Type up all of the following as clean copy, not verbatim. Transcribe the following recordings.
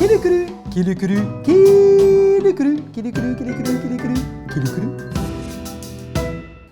Qui l'a cru? Qui l'a cru? Qui l'a cru? Qui l'a cru? Qui l'a cru? Qui l'a cru? Qui l'a cru?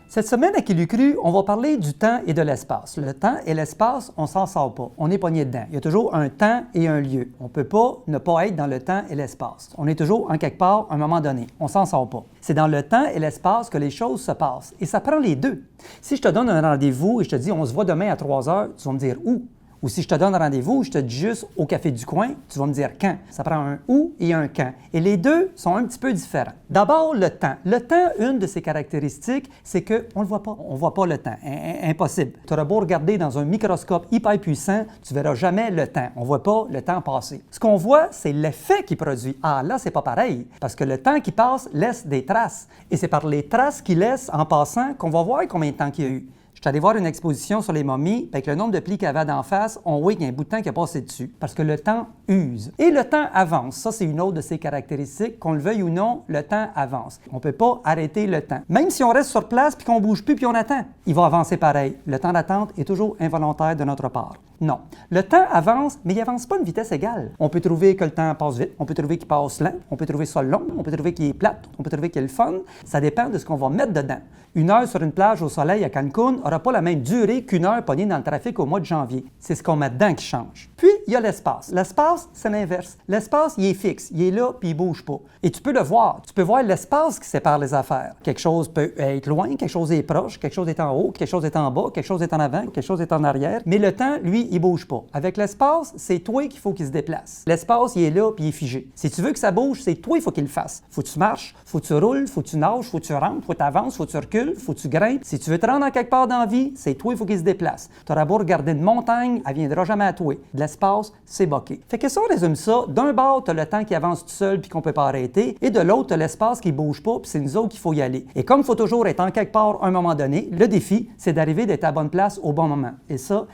Cette semaine à Qui l'a cru, on va parler du temps et de l'espace. Le temps et l'espace, on s'en sort pas. On est pogné dedans. Il y a toujours un temps et un lieu. On ne peut pas ne pas être dans le temps et l'espace. On est toujours en quelque part à un moment donné. On s'en sort pas. C'est dans le temps et l'espace que les choses se passent. Et ça prend les deux. Si je te donne un rendez-vous et je te dis on se voit demain à 3 heures, tu vas me dire où? Ou si je te donne rendez-vous, je te dis juste au café du coin, tu vas me dire quand. Ça prend un où et un quand. Et les deux sont un petit peu différents. D'abord, le temps. Le temps, une de ses caractéristiques, c'est qu'on ne le voit pas. On ne voit pas le temps. Impossible. Tu auras beau regarder dans un microscope hyper puissant, tu ne verras jamais le temps. On ne voit pas le temps passer. Ce qu'on voit, c'est l'effet qu'il produit. Ah, là, c'est pas pareil. Parce que le temps qui passe laisse des traces. Et c'est par les traces qu'il laisse en passant qu'on va voir combien de temps qu'il y a eu. Je suis allé voir une exposition sur les momies, avec le nombre de plis qu'il y avait d'en face, on voit qu'il y a un bout de temps qui a passé dessus, parce que le temps use. Et le temps avance. Ça, c'est une autre de ses caractéristiques. Qu'on le veuille ou non, le temps avance. On ne peut pas arrêter le temps. Même si on reste sur place, puis qu'on ne bouge plus, puis on attend, il va avancer pareil. Le temps d'attente est toujours involontaire de notre part. Non. Le temps avance, mais il n'avance pas à une vitesse égale. On peut trouver que le temps passe vite, on peut trouver qu'il passe lent, on peut trouver ça long, on peut trouver qu'il est plate, on peut trouver qu'il est le fun. Ça dépend de ce qu'on va mettre dedans. Une heure sur une plage au soleil à Cancun n'aura pas la même durée qu'une heure pognée dans le trafic au mois de janvier. C'est ce qu'on met dedans qui change. Puis, il y a l'espace. L'espace, c'est l'inverse. L'espace, il est fixe, il est là, puis il ne bouge pas. Et tu peux le voir. Tu peux voir l'espace qui sépare les affaires. Quelque chose peut être loin, quelque chose est proche, quelque chose est en haut, quelque chose est en bas, quelque chose est en avant, quelque chose est en arrière. Mais le temps, lui, il ne bouge pas. Avec l'espace, c'est toi qu'il faut qu'il se déplace. L'espace, il est là, puis il est figé. Si tu veux que ça bouge, c'est toi, il faut qu'il le fasse. Faut que tu marches, faut que tu roules, faut que tu nages, faut que tu rentres, faut que tu avances, faut que tu recules, faut que tu grimpes. Si tu veux te rendre en quelque part dans la vie, c'est toi, il faut qu'il se déplace. Tu auras beau regarder une montagne, elle ne viendra jamais à toi. De l'espace, c'est boqué. Fait que ça, on résume ça. D'un bord, tu as le temps qui avance tout seul puis qu'on ne peut pas arrêter. Et de l'autre, tu as l'espace qui ne bouge pas, puis c'est nous autres qu'il faut y aller. Et comme il faut toujours être en quelque part à un moment donné, le défi, c'est d'arriver d'être à la bonne place au bon moment. Et ça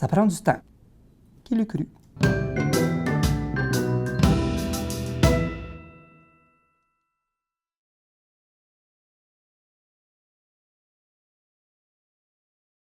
prend du temps. Qui l'eût cru?